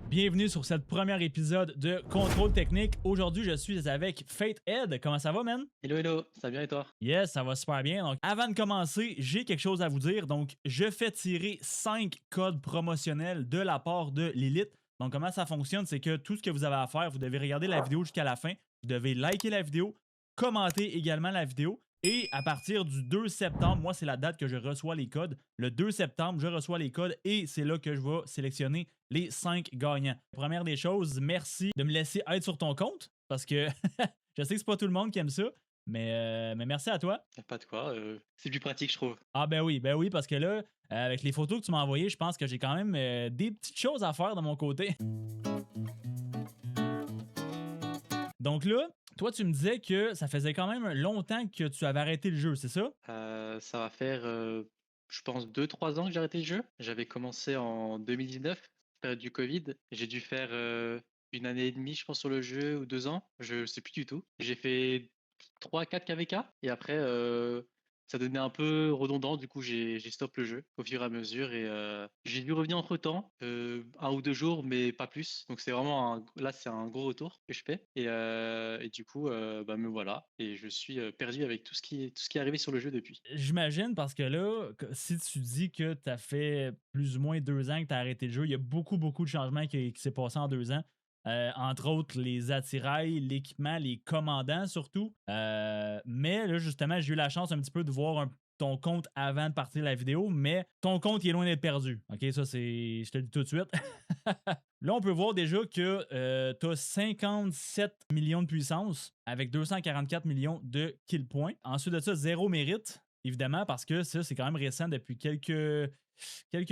Bienvenue sur cette premier épisode de Contrôle Technique. Aujourd'hui, je suis avec Fate Ed. Comment ça va, man? Hello, hello, ça va bien et toi? Yes, ça va super bien. Donc, avant de commencer, j'ai quelque chose à vous dire. Donc, je fais tirer 5 codes promotionnels de la part de Lilith. Donc, comment ça fonctionne? C'est que tout ce que vous avez à faire, vous devez regarder la vidéo jusqu'à la fin. Vous devez liker la vidéo, commenter également la vidéo. Et à partir du 2 septembre, moi, c'est la date que je reçois les codes. Le 2 septembre, je reçois les codes et c'est là que je vais sélectionner les 5 gagnants. Première des choses, merci de me laisser être sur ton compte parce que je sais que c'est pas tout le monde qui aime ça, mais merci à toi. Y a pas de quoi, c'est plus pratique, je trouve. Ah ben oui, parce que là, avec les photos que tu m'as envoyées, je pense que j'ai quand même des petites choses à faire de mon côté. Donc là, toi, tu me disais que ça faisait quand même longtemps que tu avais arrêté le jeu, c'est ça? Ça va faire, je pense 2-3 ans que j'ai arrêté le jeu. J'avais commencé en 2019, période du covid. J'ai dû faire, 1 année et demie, je pense, sur le jeu ou 2 ans, je sais plus du tout. J'ai fait 3-4 KVK et après, ça devenait un peu redondant, du coup j'ai stop le jeu au fur et à mesure et j'ai dû revenir entre-temps, 1 ou 2 jours, mais pas plus. Donc c'est vraiment là, c'est un gros retour que je fais et du coup, bah, me voilà et je suis, perdu avec tout ce qui est arrivé sur le jeu depuis. J'imagine parce que là, si tu dis que tu as fait plus ou moins 2 ans que tu as arrêté le jeu, il y a beaucoup de changements qui s'est passé en 2 ans. Entre autres, les attirails, l'équipement, les commandants surtout. Mais là, justement, j'ai eu la chance un petit peu de voir ton compte avant de partir la vidéo, mais ton compte il est loin d'être perdu. OK, ça c'est. Je te le dis tout de suite. Là, on peut voir déjà que tu as 57 millions de puissance avec 244 millions de kill points. Ensuite de ça, zéro mérite, évidemment, parce que ça, c'est quand même récent depuis quelques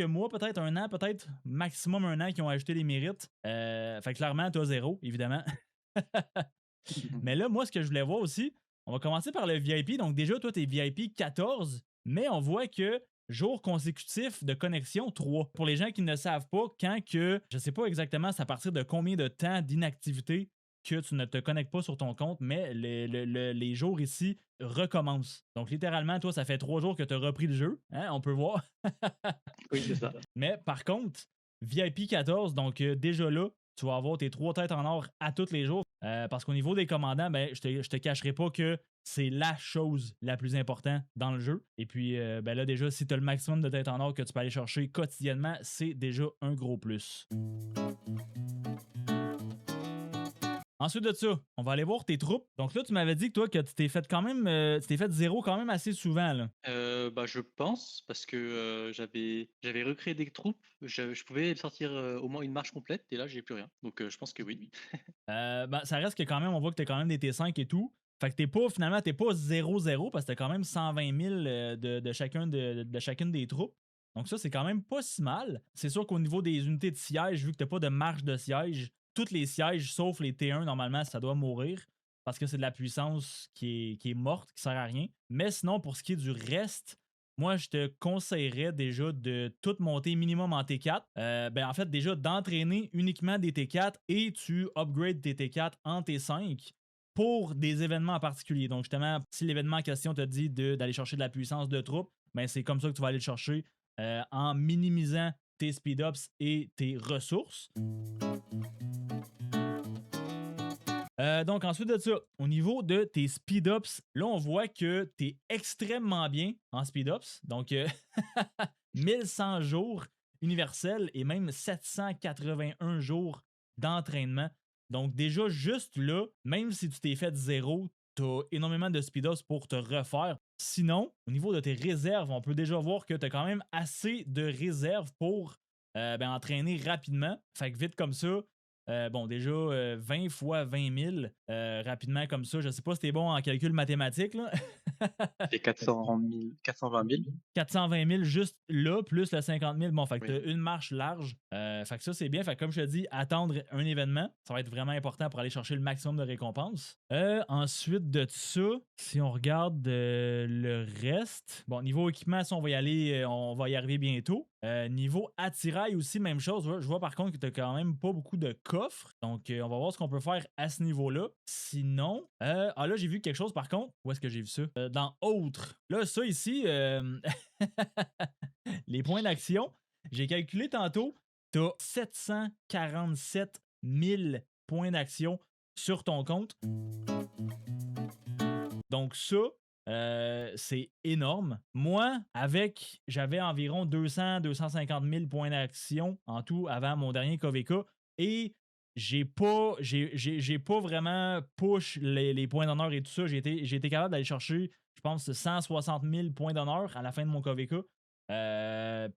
mois, peut-être un an, peut-être maximum un an qui ont ajouté les mérites. Fait que clairement, tu as zéro, évidemment. Mais là, moi, ce que je voulais voir aussi, on va commencer par le VIP. Donc, déjà, toi, tu es VIP 14, mais on voit que jour consécutif de connexion 3. Pour les gens qui ne savent pas, quand que, je sais pas exactement c'est à partir de combien de temps d'inactivité que tu ne te connectes pas sur ton compte, mais les jours ici recommencent. Donc, littéralement, toi, ça fait 3 jours que tu as repris le jeu. Hein, on peut voir. Oui, c'est ça. Mais par contre, VIP 14, donc déjà là, tu vas avoir tes 3 têtes en or à tous les jours. Parce qu'au niveau des commandants, ben, je te cacherai pas que c'est la chose la plus importante dans le jeu. Et puis, ben là, déjà, si tu as le maximum de têtes en or que tu peux aller chercher quotidiennement, c'est déjà un gros plus. Ensuite de ça, on va aller voir tes troupes. Donc là, tu m'avais dit que toi, que tu t'es fait quand même, tu t'es fait zéro quand même assez souvent, là. Bah, je pense parce que, j'avais recréé des troupes, je pouvais sortir, au moins une marche complète et là, j'ai plus rien. Donc, je pense que oui. Ben, ça reste que quand même, on voit que t'as quand même des T5 et tout. Fait que finalement, t'es pas 0-0 parce que t'as quand même 120 000 de chacune des troupes. Donc ça, c'est quand même pas si mal. C'est sûr qu'au niveau des unités de siège, vu que t'as pas de marche de siège, tous les sièges, sauf les T1, normalement, ça doit mourir parce que c'est de la puissance qui est morte, qui sert à rien. Mais sinon, pour ce qui est du reste, moi, je te conseillerais déjà de tout monter minimum en T4. Ben, en fait, déjà d'entraîner uniquement des T4 et tu upgrades tes T4 en T5 pour des événements en particulier. Donc, justement, si l'événement en question te dit d'aller chercher de la puissance de troupe, ben, c'est comme ça que tu vas aller le chercher en minimisant tes speed-ups et tes ressources. Donc, ensuite de ça, au niveau de tes speed-ups, là, on voit que tu es extrêmement bien en speed-ups. Donc, 1100 jours universels et même 781 jours d'entraînement. Donc, déjà, juste là, même si tu t'es fait zéro, tu as énormément de speed-ups pour te refaire. Sinon, au niveau de tes réserves, on peut déjà voir que tu as quand même assez de réserves pour ben, entraîner rapidement. Fait que vite comme ça, bon, déjà, 20 fois 20 000, rapidement comme ça. Je sais pas si t'es bon en calcul mathématique, là. J'ai 420 000. 420 000 juste là, plus le 50 000. Bon, fait que Oui. t'as une marche large. Fait que ça, c'est bien. Fait que comme je te dis, attendre un événement, ça va être vraiment important pour aller chercher le maximum de récompenses. Ensuite de ça, si on regarde le reste, bon, niveau équipement, ça, on va y aller, on va y arriver bientôt. Niveau attirail aussi, même chose. Je vois par contre que tu quand même pas beaucoup de coffres. Donc, on va voir ce qu'on peut faire à ce niveau-là. Sinon, là, j'ai vu quelque chose par contre. Où est-ce que j'ai vu ça? Dans Autres. Là, ça ici, les points d'action, j'ai calculé tantôt. tu as 747 000 points d'action sur ton compte. Donc ça, c'est énorme. Moi, j'avais environ 200-250 000 points d'action en tout avant mon dernier KVK et j'ai pas vraiment push les points d'honneur et tout ça. J'ai été capable d'aller chercher, je pense, 160 000 points d'honneur à la fin de mon KVK.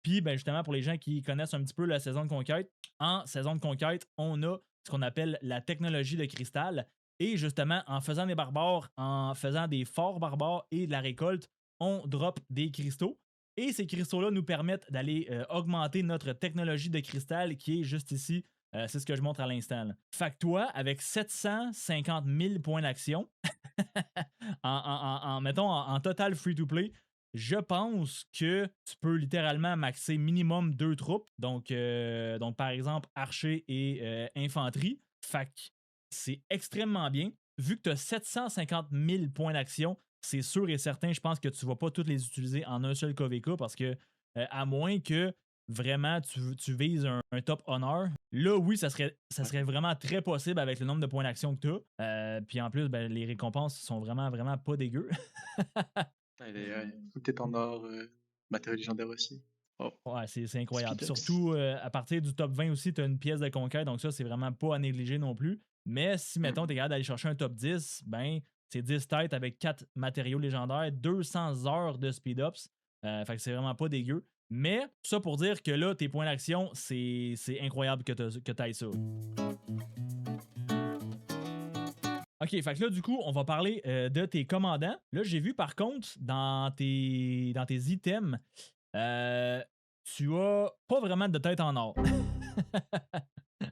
Puis, ben, justement, pour les gens qui connaissent un petit peu la saison de conquête, en saison de conquête, on a ce qu'on appelle la technologie de cristal. Et justement, en faisant des barbares, en faisant des forts barbares et de la récolte, on drop des cristaux. Et ces cristaux-là nous permettent d'aller augmenter notre technologie de cristal qui est juste ici. C'est ce que je montre à l'instant. Fait que toi, avec 750 000 points d'action, mettons, en total free-to-play, je pense que tu peux littéralement maxer minimum 2 troupes. Donc par exemple, archer et infanterie. Fait que c'est extrêmement bien. Vu que tu as 750 000 points d'action, c'est sûr et certain, je pense que tu ne vas pas tous les utiliser en un seul KVK parce que, à moins que vraiment tu vises un top honor, là, oui, ça serait vraiment très possible avec le nombre de points d'action que tu as. Puis en plus, ben, les récompenses sont vraiment, vraiment pas dégueu. Tout est en or, matériaux légendaires aussi. Oh. Ouais, c'est incroyable. Speed ups. Surtout à partir du top 20 aussi, tu as une pièce de conquête, donc ça, c'est vraiment pas à négliger non plus. Mais si, mettons, tu es capable d'aller chercher un top 10, ben, c'est 10 têtes avec 4 matériaux légendaires, 200 heures de speed-ups. Fait que c'est vraiment pas dégueu. Mais, ça pour dire que là, tes points d'action, c'est incroyable que tu ailles ça. OK, fait que là, du coup, on va parler de tes commandants. Là, j'ai vu par contre, dans tes items, tu as pas vraiment de tête en or.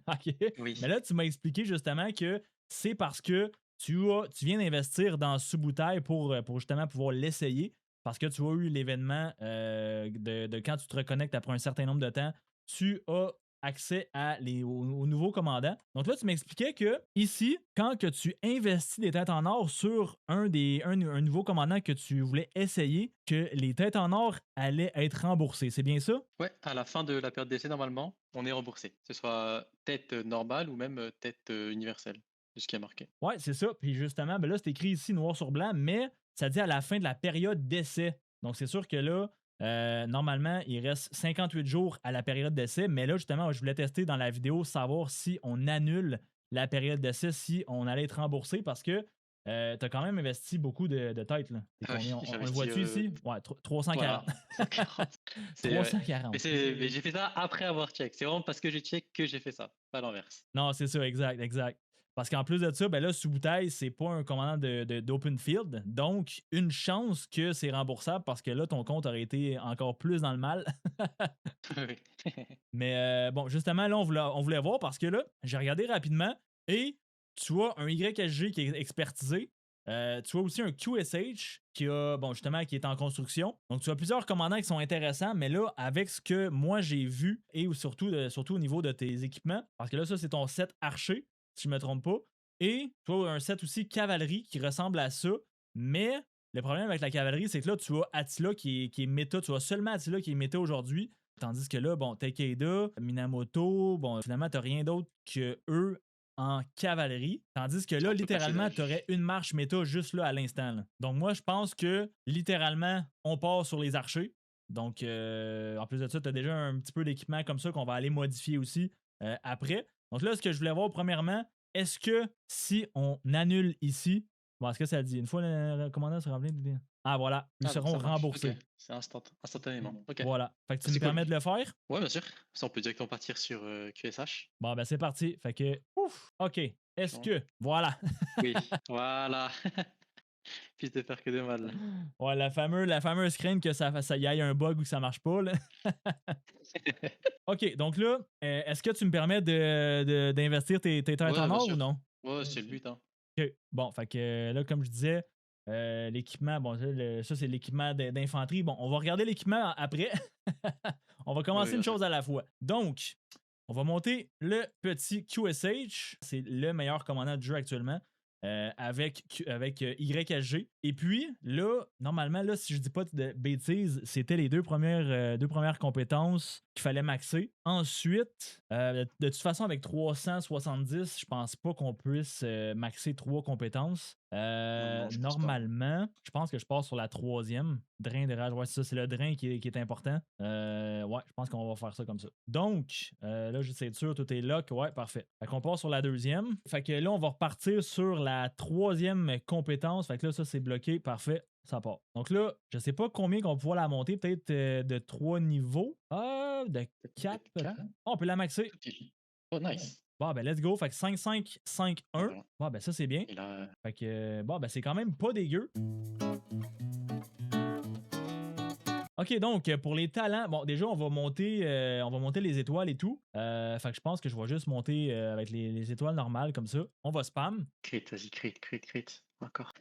OK. Oui. Mais là, tu m'as expliqué justement que c'est parce que tu viens d'investir dans sous-bouteille pour justement pouvoir l'essayer. Parce que tu as eu l'événement de quand tu te reconnectes après un certain nombre de temps, tu as accès aux nouveaux commandants. Donc là, tu m'expliquais que ici, quand que tu investis des têtes en or sur un nouveau commandant que tu voulais essayer, que les têtes en or allaient être remboursées. C'est bien ça? Ouais, à la fin de la période d'essai, normalement, on est remboursé. Que ce soit tête normale ou même tête universelle. C'est ce qui est marqué. Ouais, c'est ça. Puis justement, ben là, c'est écrit ici noir sur blanc, mais ça dit à la fin de la période d'essai. Donc c'est sûr que là, normalement, il reste 58 jours à la période d'essai, mais là, justement, je voulais tester dans la vidéo, savoir si on annule la période d'essai, si on allait être remboursé, parce que tu as quand même investi beaucoup de têtes. Là. On le voit-tu ici? Ouais, 340. Voilà. 340. Mais j'ai fait ça après avoir check. C'est vraiment parce que j'ai check que j'ai fait ça, pas l'inverse. Non, c'est ça, exact. Parce qu'en plus de ça, ben là, sous-bouteille, c'est pas un commandant d'open field. Donc, une chance que c'est remboursable parce que là, ton compte aurait été encore plus dans le mal. Mais bon, justement, là, on voulait voir parce que là, j'ai regardé rapidement et tu vois un YSG qui est expertisé. Tu vois aussi un QSH qui est en construction. Donc, tu as plusieurs commandants qui sont intéressants, mais là, avec ce que moi j'ai vu et surtout au niveau de tes équipements, parce que là, ça, c'est ton set archer, si je ne me trompe pas. Et tu as un set aussi cavalerie qui ressemble à ça, mais le problème avec la cavalerie, c'est que là, tu as Attila qui est méta. Tu as seulement Attila qui est méta aujourd'hui. Tandis que là, bon, Takeda, Minamoto, bon, finalement, t'as rien d'autre que eux en cavalerie. Tandis que là, littéralement, t'aurais une marche méta juste là à l'instant. Là. Donc, moi, je pense que littéralement, on part sur les archers. Donc, en plus de ça, t'as déjà un petit peu d'équipement comme ça qu'on va aller modifier aussi après. Donc là, ce que je voulais voir, premièrement, est-ce que si on annule ici, bon, est-ce que ça dit une fois le commandant se remplit? Ah, voilà, ils seront remboursés. Okay. C'est instantanément. Okay. Voilà. Fait que tu me permets de le faire? Ouais, bien sûr. Ça, on peut directement partir sur QSH. Bon, ben c'est parti. Fait que, ouf, OK. Est-ce que, voilà. Oui, voilà. Puis de faire que de mal. Ouais, la fameuse crainte que ça y aille un bug ou que ça marche pas. Là. OK, donc là, est-ce que tu me permets d'investir tes têtes en or ou non? Ouais, c'est le but. Hein. OK. Bon, fait que là, comme je disais, l'équipement, bon, ça c'est l'équipement d'infanterie. Bon, on va regarder l'équipement après. On va commencer une chose à la fois. Donc, on va monter le petit QSH. C'est le meilleur commandant du jeu actuellement. Avec YSG. Et puis, là, normalement, là, si je dis pas de bêtises, c'était les deux premières compétences qu'il fallait maxer. Ensuite, de toute façon, avec 370, je pense pas qu'on puisse maxer 3 compétences. Non, je pense pas. Normalement, je pense que je passe sur la troisième. Drain de rage. Ouais, c'est ça, c'est le drain qui est important. Ouais, je pense qu'on va faire ça comme ça. Donc, là, juste être sûr, tout est lock. Ouais, parfait. Fait qu'on part sur la deuxième. Fait que là, on va repartir sur la troisième compétence. Fait que là, ça, c'est bloqué. Parfait. Ça part. Donc là, je sais pas combien qu'on va pouvoir la monter. Peut-être de 3 niveaux. Ah, de 4 Peut-être peut-être. 4. Oh, on peut la maxer. Tout est... Oh, nice. Bon, ben, let's go. Fait que 5, 5, 5, Et 1. voilà. Bon, ben, ça, c'est bien. Et là, Fait que, bon, ben, c'est quand même pas dégueu. OK, donc, pour les talents, bon, déjà, on va monter les étoiles et tout. Fait que je pense que je vais juste monter avec les étoiles normales, comme ça. On va spam. crit, vas-y, crit, crit, crit. Encore.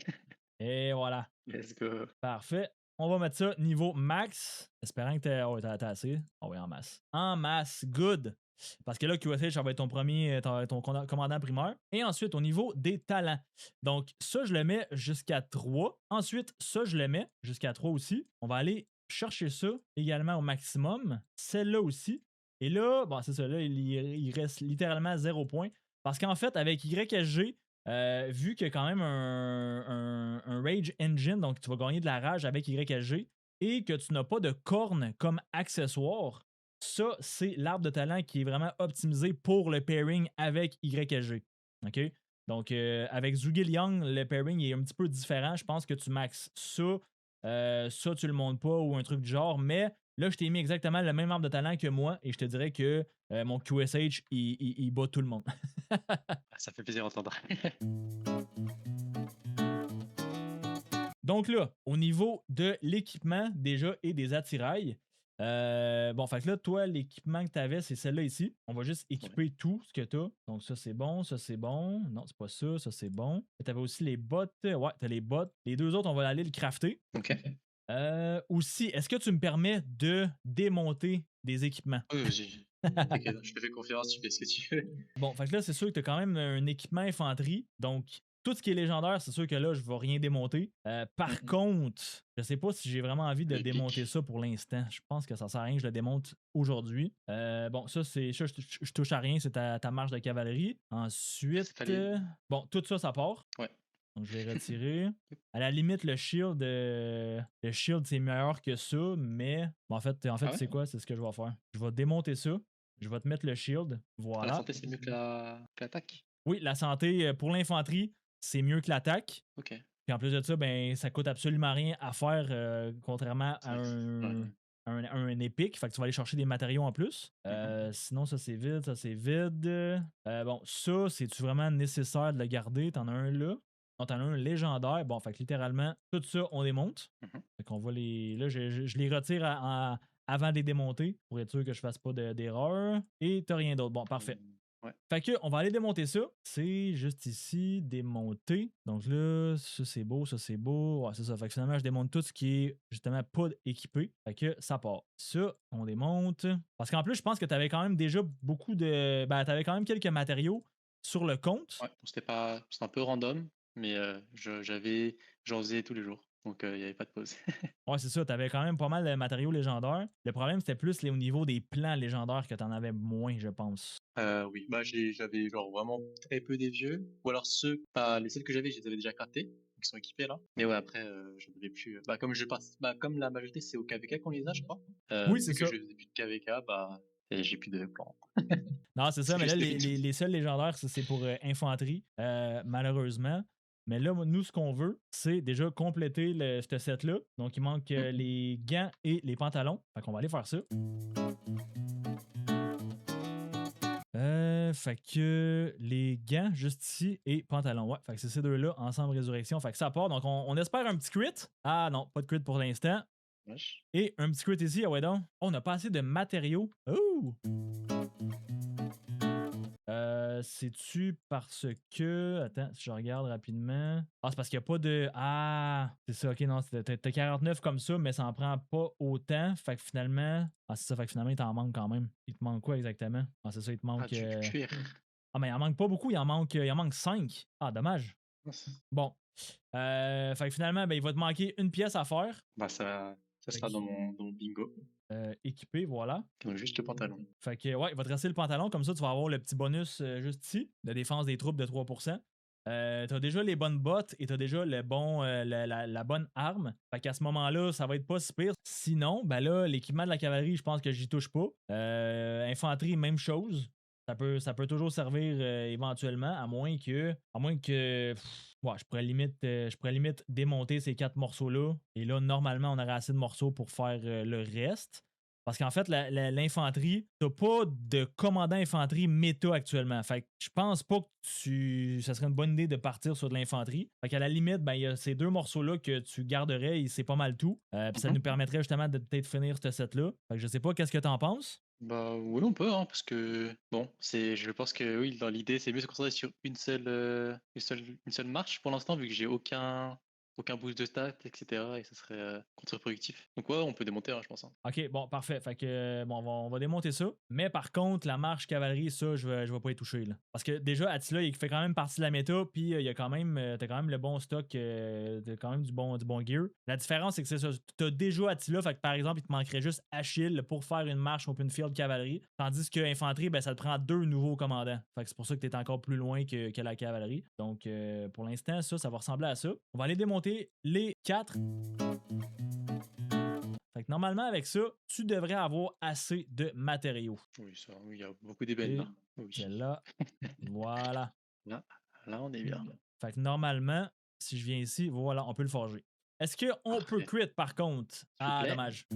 Et voilà. Let's go. Parfait. On va mettre ça niveau max. Espérant que t'as assez. Oh oui, en masse. En masse. Good. Parce que là, QSH, ça va être ton premier, ton commandant primaire. Et ensuite, au niveau des talents. Donc, ça, je le mets jusqu'à 3. Ensuite, ça, je le mets jusqu'à 3 aussi. On va aller chercher ça également au maximum. Celle-là aussi. Et là, bon, c'est ça. Là, il reste littéralement 0 point. Parce qu'en fait, avec YSG, vu qu'il y a quand même un Rage Engine, donc tu vas gagner de la rage avec YSG, et que tu n'as pas de cornes comme accessoire, ça, c'est l'arbre de talent qui est vraiment optimisé pour le pairing avec YSG. OK? Donc, avec Zhuge Liang, le pairing est un petit peu différent. Je pense que tu maxes ça, ça, tu le montes pas ou un truc du genre, mais là, je t'ai mis exactement le même arbre de talent que moi et je te dirais que mon QSH, il bat tout le monde. Ah, ça fait plaisir d'entendre. Donc là, au niveau de l'équipement déjà et des attirails, bon, fait que là, toi, l'équipement que tu avais, c'est celle-là ici. On va juste équiper tout ce que tu as. Donc ça, c'est bon, ça, c'est bon. Non, c'est pas ça, ça, c'est bon. Tu avais aussi les bottes. Ouais, tu as les bottes. Les deux autres, on va aller le crafter. Ok. Aussi, est-ce que tu me permets de démonter des équipements? Oui, vas-y. T'inquiète, je te fais confiance, tu fais ce que tu veux. Bon, fait que là, c'est sûr que tu as quand même un équipement infanterie. Donc, tout ce qui est légendaire, c'est sûr que là, je vais rien démonter. Par contre, je sais pas si j'ai vraiment envie de Les démonter pics. ça pour l'instant. Je pense que ça sert à rien que je le démonte aujourd'hui. Bon, ça, c'est. Ça, je touche à rien, c'est ta marche de cavalerie. Ensuite, Fallait... bon, tout ça, ça part. Ouais. Donc, je vais retirer. À la limite, le shield, c'est meilleur que ça, mais bon, en fait, Ah ouais? c'est quoi? C'est ce que je vais faire. Je vais démonter ça. Je vais te mettre le shield. Ah, la Voilà. santé, c'est mieux que que l'attaque? Oui, la santé pour l'infanterie, c'est mieux que l'attaque. Ok. Puis en plus de ça, ben, ça coûte absolument rien à faire, contrairement C'est à vrai que ouais. un épique. Fait que tu vas aller chercher des matériaux en plus. Sinon, ça c'est vide, ça c'est vide. Bon, ça, c'est-tu vraiment nécessaire de le garder? T'en as un là. Non, t'en as un légendaire. Bon, fait que littéralement, tout ça, on démonte. Fait qu'on va les. Là, je les retire avant de les démonter pour être sûr que je fasse pas d'erreur. Et t'as rien d'autre. Bon, parfait. Ouais. Fait que, on va aller démonter ça. C'est juste ici, démonter. Donc là, ça c'est beau, ça c'est beau. Ouais, c'est ça. Fait que finalement, je démonte tout ce qui est justement pas équipé. Fait que ça part. Ça, on démonte. Parce qu'en plus, je pense que tu avais quand même déjà beaucoup de. Ben, tu avais quand même quelques matériaux sur le compte. Ouais. C'était un peu random, mais j'en faisais tous les jours. Donc il n'y avait pas de pause. Ouais, c'est ça. Tu avais quand même pas mal de matériaux légendaires. Le problème, c'était plus au niveau des plans légendaires que tu en avais moins, je pense. Oui, bah j'avais genre vraiment très peu des vieux. Ou alors les seuls que j'avais, je les avais déjà grattés, qui sont équipés là. Mais ouais, après, j'en avais plus. Bah comme la majorité c'est au KVK qu'on les a, je crois. Oui, c'est Vu que ça. je faisais plus de KVK, bah et j'ai plus de plans. Non, c'est ça, C'est mais là, juste des les seuls légendaires, ça, c'est pour infanterie, malheureusement. Mais là, nous, ce qu'on veut, c'est déjà compléter ce set-là. Donc, il manque les gants et les pantalons. Fait qu'on va aller faire ça. Fait que les gants, juste ici, et pantalons. Ouais, fait que c'est ces deux-là, ensemble résurrection. Fait que ça part. Donc, on espère un petit crit. Ah non, pas de crit pour l'instant. Wesh. Et un petit crit ici, ah ouais donc. Oh, on n'a pas assez de matériaux. Oh! C'est-tu parce que. Attends, si je regarde rapidement. Ah, c'est parce qu'il n'y a pas de. Ah! C'est ça, ok, non. T'as 49 comme ça, mais ça en prend pas autant. Fait que finalement. Ah, c'est ça, fait que finalement, il t'en manque quand même. Il te manque quoi exactement? Ah, c'est ça, il te Ah, manque. du cuir. Ah, mais il en manque pas beaucoup, il en manque 5. Ah, dommage. Bon. Fait que finalement, ben, il va te manquer une pièce à faire. Bah ça Fait sera que- dans mon bingo. équipé, voilà. Donc juste le pantalon. Fait que, ouais, il va te rester le pantalon, comme ça, tu vas avoir le petit bonus juste ici, de défense des troupes de 3%. T'as déjà les bonnes bottes et t'as déjà le bon, la bonne arme. Fait qu'à ce moment-là, ça va être pas si pire. Sinon, ben là, l'équipement de la cavalerie, je pense que j'y touche pas. Infanterie, même chose. Ça peut toujours servir éventuellement, à moins que ouais, je pourrais limite démonter ces 4 morceaux-là. Et là, normalement, on aurait assez de morceaux pour faire le reste. Parce qu'en fait, l'infanterie, t'as pas de commandant infanterie méta actuellement. Fait que je pense pas que ça serait une bonne idée de partir sur de l'infanterie. Fait qu'à la limite, ben, il y a ces 2 morceaux-là que tu garderais et c'est pas mal tout. Puis ça nous permettrait justement de peut-être finir ce set-là. Fait que je sais pas, qu'est-ce que t'en penses? Bah oui, on peut, hein, parce que bon, je pense que oui, dans l'idée, c'est mieux de se concentrer sur une seule marche pour l'instant, vu que j'ai aucun boost de stats, etc. Et ça serait contre-productif. Donc ouais, on peut démonter, hein, je pense, hein. Ok, bon, parfait. Fait que, bon, on va démonter ça. Mais par contre, la marche cavalerie, ça, je vais pas y toucher, là. Parce que déjà, Attila, il fait quand même partie de la méta, puis il y a quand même, t'as quand même le bon stock, t'as quand même du bon gear. La différence, c'est que c'est ça. T'as déjà Attila, fait que par exemple, il te manquerait juste Achille pour faire une marche open field cavalerie. Tandis que infanterie, ben, ça te prend 2 nouveaux commandants. Fait que c'est pour ça que t'es encore plus loin que la cavalerie. Donc, pour l'instant, ça va ressembler à ça. On va aller démonter les 4. Fait que normalement, avec ça, tu devrais avoir assez de matériaux. Oui, ça, oui, il y a beaucoup d'ébène là. Et Oui. celle-là, voilà. Là, là, on est bien. Fait que normalement, si je viens ici, voilà, on peut le forger. Est-ce qu'on peut Parfait. crit par contre? S'il vous Ah, plaît. dommage.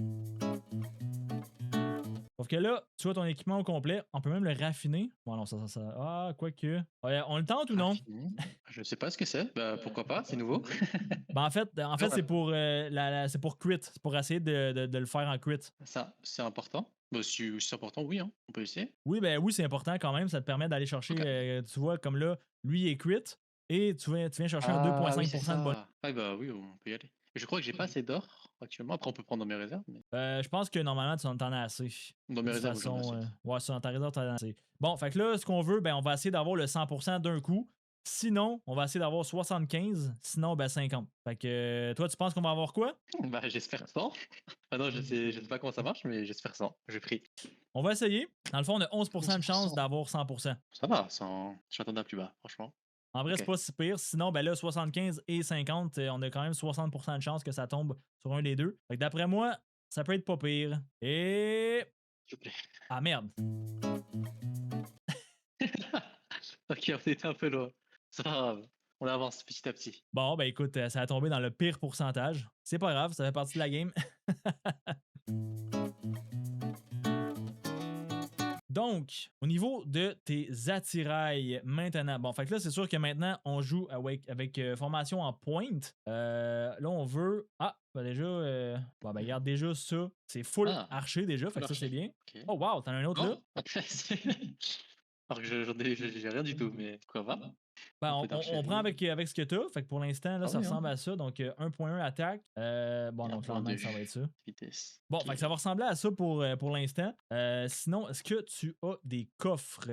Sauf que là, tu vois ton équipement au complet, on peut même le raffiner. Bon, non, ça. Ah, quoique. Ouais, on le tente ou non? Raffiné. Je sais pas ce que c'est. Bah pourquoi pas, c'est nouveau. Ben, en fait c'est pour crit. C'est pour essayer de le faire en crit. Ça, c'est important. Bah, si c'est important, oui, hein, on peut essayer. Oui, ben oui, c'est important quand même. Ça te permet d'aller chercher, Ok. tu vois, comme là, lui est crit. Et tu viens chercher un Ah oui, c'est 2,5% de bonus. ça. Ah bah oui, on peut y aller. Je crois que j'ai pas assez d'or actuellement. Après, on peut prendre dans mes réserves, mais Je pense que normalement, tu en as assez. dans De mes toute réserves, j'en ai façon, assez. ouais, sur ta réserve, t'en as assez. Bon, fait que là, ce qu'on veut, ben, on va essayer d'avoir le 100% d'un coup. Sinon, on va essayer d'avoir 75. Sinon, ben 50. Fait que toi, tu penses qu'on va avoir quoi? Bah, j'espère 100. Ah non, je sais pas comment ça marche, mais j'espère 100. Je prie. On va essayer. Dans le fond, on a 11% de chance 11%. d'avoir 100%. Ça va, 100. J'attendais à plus bas, franchement. En vrai, Ok. c'est pas si pire. Sinon, ben là, 75 et 50, on a quand même 60% de chance que ça tombe sur un des deux. Fait que d'après moi, ça peut être pas pire. Et. S'il vous plaît. Ah merde. Ok, on était un peu loin. C'est pas grave. On avance petit à petit. Bon, ben écoute, ça a tombé dans le pire pourcentage. C'est pas grave, ça fait partie de la game. Donc, au niveau de tes attirails maintenant, bon, fait que là, c'est sûr que maintenant, on joue avec formation en point. Là, on veut. Ah, ben déjà, bon, ben, regarde, déjà ça, c'est full Ah, archer déjà, fait faut que ça, c'est l'archer. bien. Ok. Oh, wow, t'en as un autre là? Oh, alors que j'ai rien du tout, mais quoi va? Ben, Un peu on prend d'archerie. avec ce que t'as. Fait que pour l'instant, là, Ah ça oui, hein. ressemble à ça. Donc, 1.1 attaque. Bon, Et donc, clairement 1.2 que ça va être ça. vitesse. Bon, Ok. fait que ça va ressembler à ça pour l'instant. Sinon, est-ce que tu as des coffres?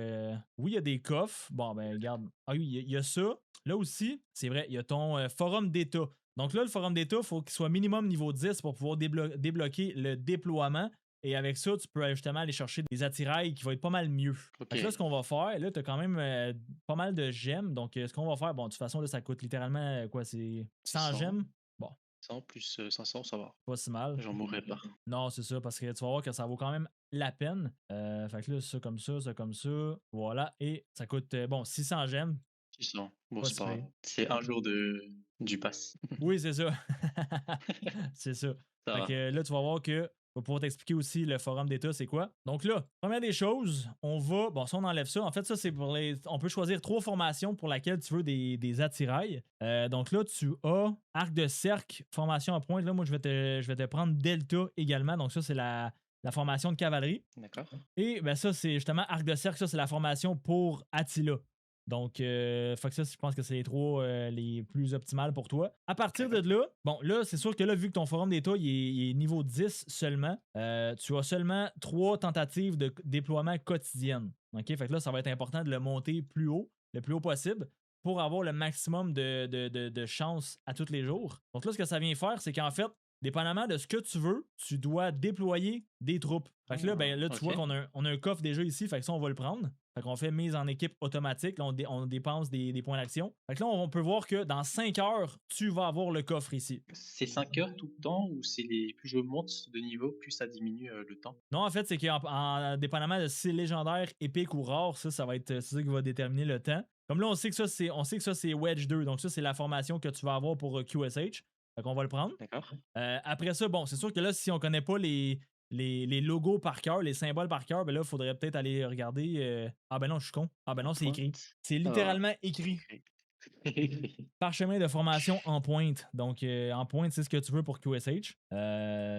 Oui, il y a des coffres. Bon, ben, regarde. Ah oui, il y a ça. Là aussi, c'est vrai, il y a ton forum d'état. Donc là, le forum d'état, il faut qu'il soit minimum niveau 10 pour pouvoir débloquer le déploiement. Et avec ça, tu peux justement aller chercher des attirails qui vont être pas mal mieux. Ok. Fait que là, ce qu'on va faire, là, tu as quand même pas mal de gemmes. Donc, ce qu'on va faire, bon, de toute façon, là, ça coûte littéralement, quoi, c'est 100 600. gemmes. Bon, 100 plus 500, ça va. pas si mal. J'en mourrai pas. Non, c'est ça, parce que tu vas voir que ça vaut quand même la peine. Fait que là, ça comme ça comme ça. Voilà. Et ça coûte, bon, 600 gemmes. 600. Bon, Pas c'est si pas grave. pire. C'est un jour du pass. Oui, c'est ça. C'est ça. Ça Fait va. que là, tu vas voir que je vais pouvoir t'expliquer aussi le forum d'état, c'est quoi. Donc là, première des choses, on va. Bon, ça, on enlève ça. En fait, ça, c'est pour les. On peut choisir 3 formations pour laquelle tu veux des attirails. Donc là, tu as arc de cercle, formation à pointe. Là, moi, je vais te prendre Delta également. Donc ça, c'est la formation de cavalerie. D'accord. Et ben ça, c'est justement arc de cercle, ça, c'est la formation pour Attila. Donc, fait que ça, je pense que c'est les 3 les plus optimales pour toi. À partir de là, bon, là, c'est sûr que là, vu que ton forum d'état il est niveau 10 seulement, tu as seulement 3 tentatives de déploiement quotidiennes. OK? Fait que là, ça va être important de le monter plus haut, le plus haut possible, pour avoir le maximum de chances à tous les jours. Donc là, ce que ça vient faire, c'est qu'en fait, dépendamment de ce que tu veux, tu dois déployer des troupes. Fait que là, ben, là tu vois Ok. qu'on a, on a un coffre déjà ici, fait que ça, on va le prendre. Fait qu'on fait mise en équipe automatique, là, on dépense des points d'action. Fait que là, on peut voir que dans 5 heures, tu vas avoir le coffre ici. C'est 5 heures tout le temps ou c'est plus je monte de niveau, plus ça diminue le temps? Non, en fait, c'est dépendamment de si c'est légendaire, épique ou rare, ça va être c'est ça qui va déterminer le temps. Comme là, on sait que ça, c'est Wedge 2, donc ça, c'est la formation que tu vas avoir pour QSH. Fait qu'on va le prendre. D'accord. Après ça, bon, c'est sûr que là, si on connaît pas les logos par cœur, les symboles par cœur, ben là, il faudrait peut-être aller regarder. Ah ben non, je suis con. Ah ben non, c'est écrit. C'est littéralement écrit. Parchemin de formation en pointe. Donc, en pointe, c'est ce que tu veux pour QSH.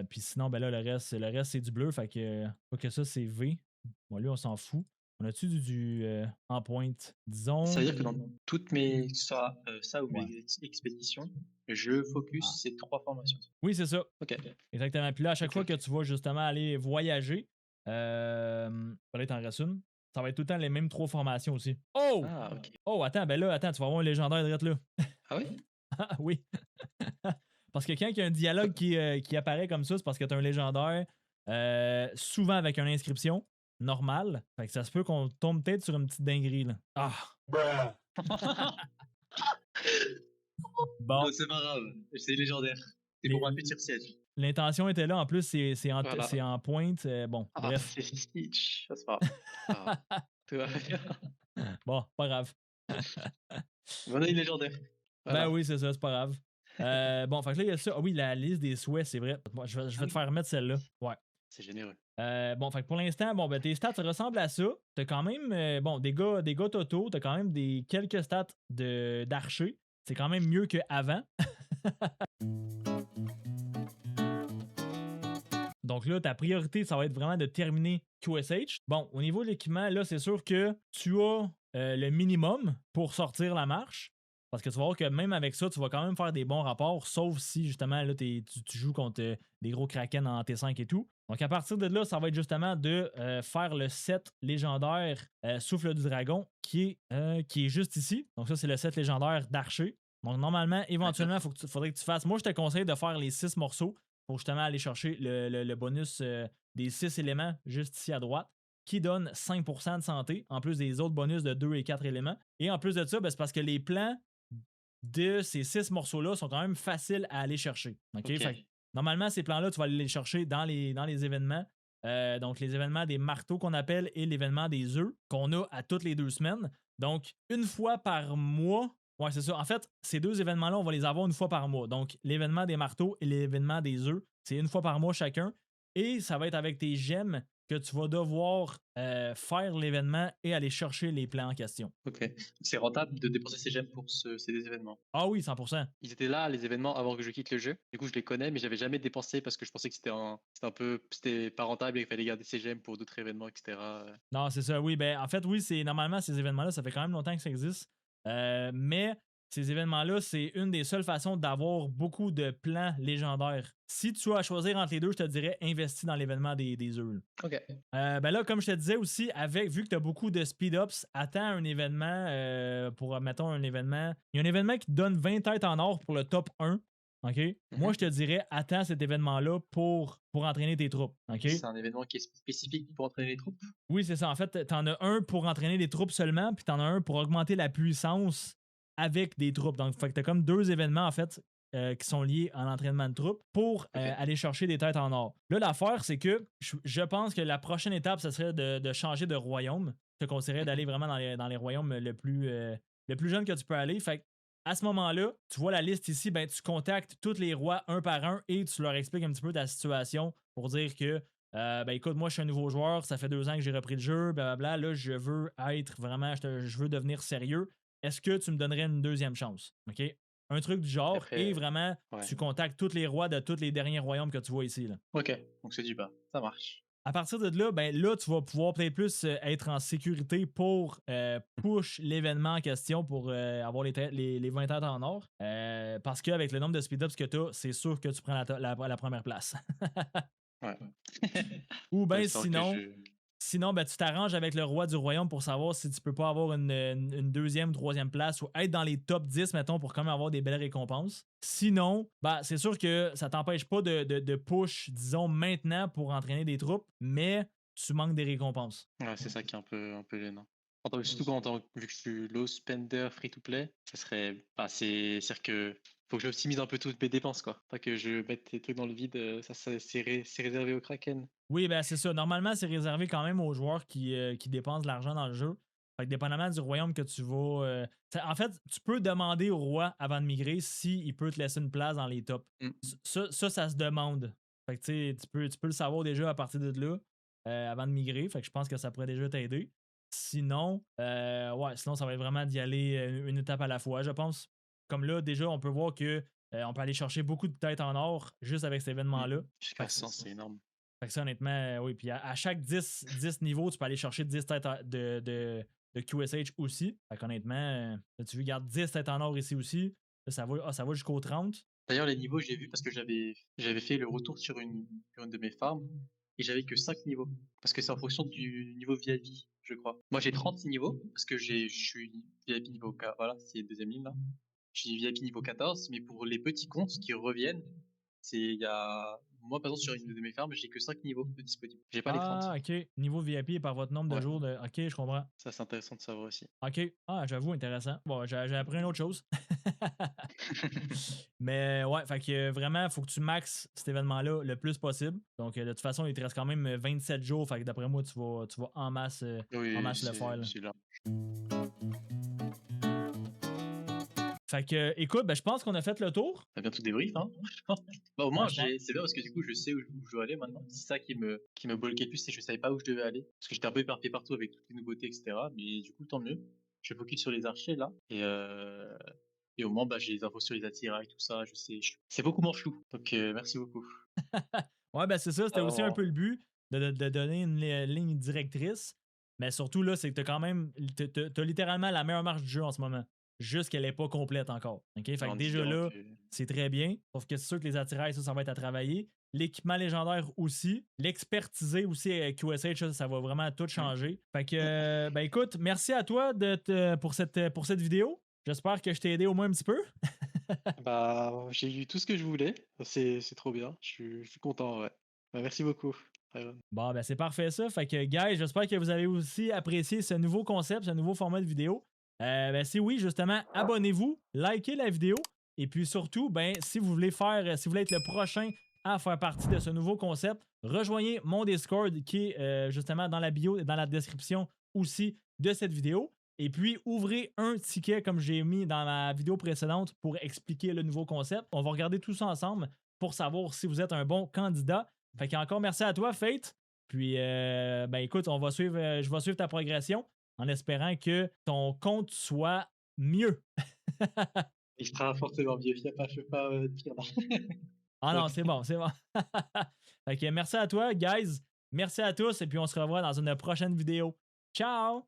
Puis sinon, ben là, le reste c'est du bleu. Fait que, pas que ça, c'est V. Bon, lui, on s'en fout. On a-tu du en pointe? Disons. Ça veut dire que dans toutes mes ça ou Ouais. mes expéditions, je focus ces 3 formations. Oui, c'est ça. Ok. Exactement. Puis là, à chaque Ok, fois ok. que tu vas justement aller voyager, peut-être en reste une, ça va être tout le temps les mêmes 3 formations aussi. Oh! Ah, ok. Oh, attends, ben là, attends, tu vas avoir un légendaire direct là. Ah oui? Ah oui. Parce que quand il y a un dialogue qui apparaît comme ça, c'est parce que tu as un légendaire, souvent avec une inscription normale. Fait que ça se peut qu'on tombe peut-être sur une petite dinguerie. Là. Ah! Bon, Non, c'est pas grave, c'est légendaire. C'est pour un futur siège. l'intention était là. En plus, c'est en, Voilà. c'est en pointe. Bon, Ah, bref. c'est Stitch. Ça, c'est pas grave. Ah, tout va bien. Bon, pas grave. On a une légendaire. Voilà. Ben oui, c'est ça, c'est pas grave. Bon, fait que là, il y a ça. Ah oui, la liste des souhaits, c'est vrai. Bon, je vais te faire mettre celle-là. Ouais. C'est généreux. Bon, fait que pour l'instant, bon, ben, tes stats ressemblent à ça. T'as quand même, bon, des gars totaux, t'as quand même quelques stats d'archer. C'est quand même mieux qu'avant. Donc là, ta priorité, ça va être vraiment de terminer QSH. Bon, au niveau de l'équipement, là, c'est sûr que tu as le minimum pour sortir la marche. Parce que tu vas voir que même avec ça, tu vas quand même faire des bons rapports, sauf si justement là, tu joues contre des gros kraken en T5 et tout. Donc à partir de là, ça va être justement de faire le set légendaire Souffle du Dragon qui est juste ici. Donc ça, c'est le set légendaire d'archer. Donc normalement, éventuellement, faudrait que tu fasses. Moi, je te conseille de faire les 6 morceaux pour justement aller chercher le bonus des 6 éléments juste ici à droite, qui donne 5% de santé, en plus des autres bonus de 2 et 4 éléments. Et en plus de ça, ben, c'est parce que les plans de ces 6 morceaux-là sont quand même faciles à aller chercher. OK? Ok. Fait que, normalement, ces plans-là, tu vas aller les chercher dans les événements. Donc, les événements des marteaux qu'on appelle et l'événement des œufs qu'on a à toutes les 2 semaines. Donc, une fois par mois. Ouais, c'est ça. En fait, ces 2 événements-là, on va les avoir une fois par mois. Donc, l'événement des marteaux et l'événement des œufs, c'est une fois par mois chacun. Et ça va être avec tes gemmes que tu vas devoir faire l'événement et aller chercher les plans en question. Ok. C'est rentable de dépenser ces gemmes pour ces événements. Ah oui, 100%. Ils étaient là, les événements, avant que je quitte le jeu. Du coup, je les connais, mais j'avais jamais dépensé parce que je pensais que c'était pas rentable et qu'il fallait garder ses gemmes pour d'autres événements, etc. Non, c'est ça, oui. Ben, en fait, oui, c'est normalement ces événements-là, ça fait quand même longtemps que ça existe. Mais ces événements-là, c'est une des seules façons d'avoir beaucoup de plans légendaires. Si tu as à choisir entre les deux, je te dirais investis dans l'événement des œufs. Ok. Ben là, comme je te disais aussi, vu que tu as beaucoup de speed-ups, attends un événement pour, mettons, un événement. Il y a un événement qui te donne 20 têtes en or pour le top 1. OK? Moi, je te dirais, attends cet événement-là pour entraîner tes troupes. OK? C'est un événement qui est spécifique pour entraîner les troupes. Oui, c'est ça. En fait, t'en as un pour entraîner les troupes seulement, puis t'en as un pour augmenter la puissance avec des troupes. Donc, fait que t'as comme 2 événements, en fait, qui sont liés à l'entraînement de troupes pour aller chercher des têtes en or. Là, l'affaire, c'est que je pense que la prochaine étape, ce serait de changer de royaume. Je te conseillerais d'aller vraiment dans les royaumes le plus jeune que tu peux aller. Fait que, à ce moment-là, tu vois la liste ici, ben, tu contactes tous les rois un par un et tu leur expliques un petit peu ta situation pour dire que ben écoute, moi je suis un nouveau joueur, ça fait 2 ans que j'ai repris le jeu, blablabla, là je veux être vraiment, je veux devenir sérieux. Est-ce que tu me donnerais une deuxième chance? OK? Un truc du genre, Après, et vraiment, tu contactes tous les rois de tous les derniers royaumes que tu vois ici. Là. Ok, donc c'est du bas, ça marche. À partir de là, ben là, tu vas pouvoir peut-être plus être en sécurité pour push l'événement en question pour avoir les 20 têtes en or. Parce qu'avec le nombre de speed-ups que tu as, c'est sûr que tu prends la première place. ouais. Ou bien J'espère que sinon, Sinon, ben, tu t'arranges avec le roi du royaume pour savoir si tu peux pas avoir une deuxième, troisième place ou être dans les top 10, mettons, pour quand même avoir des belles récompenses. Sinon, ben, c'est sûr que ça t'empêche pas de push, disons, maintenant pour entraîner des troupes, mais tu manques des récompenses. Ouais, c'est ça qui est un peu gênant. Surtout quand, vu que je suis low spender free to play, ça serait. Bah, c'est-à-dire que faut que j'optimise un peu toutes mes dépenses, quoi. Pas que je mette des trucs dans le vide, c'est réservé au Kraken. Oui, ben c'est ça. Normalement, c'est réservé quand même aux joueurs qui dépensent de l'argent dans le jeu. Fait que dépendamment du royaume que tu vas. En fait, tu peux demander au roi avant de migrer s'il peut te laisser une place dans les tops. Mm. Ça se demande. Fait que tu sais, tu peux le savoir déjà à partir de là avant de migrer. Fait que je pense que ça pourrait déjà t'aider. Sinon, sinon, ça va être vraiment d'y aller une étape à la fois, je pense. Comme là, déjà, on peut voir que on peut aller chercher beaucoup de têtes en or juste avec cet événement-là. Jusqu'à Fait que 100, c'est énorme. Fait que ça, honnêtement, oui. Puis à chaque 10 niveaux, tu peux aller chercher 10 têtes de QSH aussi. Fait qu'honnêtement, tu regardes 10 têtes en or ici aussi. Là, ça va jusqu'au 30. D'ailleurs, les niveaux, j'ai vu parce que j'avais fait le retour sur une de mes farms et j'avais que 5 niveaux. Parce que c'est en fonction du niveau VIP, je crois. Moi, j'ai 30 niveaux parce que je suis VIP niveau 4. Voilà, c'est la deuxième ligne là. Je suis VIP niveau 14, mais pour les petits comptes qui reviennent, il y a. Moi, par exemple, sur une de mes farms, j'ai que 5 niveaux de disponibles. J'ai pas les 30. Ah, ok. Niveau VIP par votre nombre de Ouais. jours de. Ok, je comprends. Ça, c'est intéressant de savoir aussi. Ok. Ah, j'avoue, intéressant. Bon, j'ai appris une autre chose. Mais ouais, fait que vraiment, il faut que tu maxes cet événement-là le plus possible. Donc, de toute façon, il te reste quand même 27 jours. Fait que d'après moi, tu vas en masse, Oui, en masse le faire. Là. c'est là. Fait que, écoute, ben, je pense qu'on a fait le tour. T'as bien tout débrief, hein. Bah, au moins, Franchement. c'est bien parce que du coup, je sais où je dois aller maintenant. C'est ça qui me bloquait le plus, c'est que je savais pas où je devais aller. Parce que j'étais un peu éparpillé partout avec toutes les nouveautés, etc. Mais du coup, tant mieux. Je focus sur les archers là. Et au moins, bah, j'ai les infos sur les attirails, tout ça. Je sais, c'est beaucoup moins flou. Donc, merci beaucoup. Ouais, ben c'est ça. C'était aussi un Alors, peu le but de donner une ligne directrice. Mais surtout, là, c'est que t'as quand même. T'as littéralement la meilleure marche du jeu en ce moment. Juste qu'elle n'est pas complète encore. OK? Fait que déjà là, c'est très bien. Sauf que c'est sûr que les attirails, ça va être à travailler. L'équipement légendaire aussi. L'expertiser aussi avec QSH, ça va vraiment tout changer. Fait que, ben écoute, merci à toi pour cette vidéo. J'espère que je t'ai aidé au moins un petit peu. Bah, j'ai eu tout ce que je voulais. C'est trop bien. Je suis content, ouais. Bah, merci beaucoup, Iron. Bon, ben c'est parfait ça. Fait que, guys, j'espère que vous avez aussi apprécié ce nouveau concept, ce nouveau format de vidéo. Ben, si oui, justement, abonnez-vous, likez la vidéo. Et puis surtout, ben, si vous voulez être le prochain à faire partie de ce nouveau concept, rejoignez mon Discord qui est justement dans la bio et dans la description aussi de cette vidéo. Et puis, ouvrez un ticket comme j'ai mis dans ma vidéo précédente pour expliquer le nouveau concept. On va regarder tout ça ensemble pour savoir si vous êtes un bon candidat. Fait qu'encore merci à toi, Fate. Puis, ben écoute, je vais suivre ta progression en espérant que ton compte soit mieux. il sera forcément mieux. Il n'y a pas de pire là. Ah non, c'est bon, c'est bon. Fait que merci à toi, guys. Merci à tous et puis on se revoit dans une prochaine vidéo. Ciao!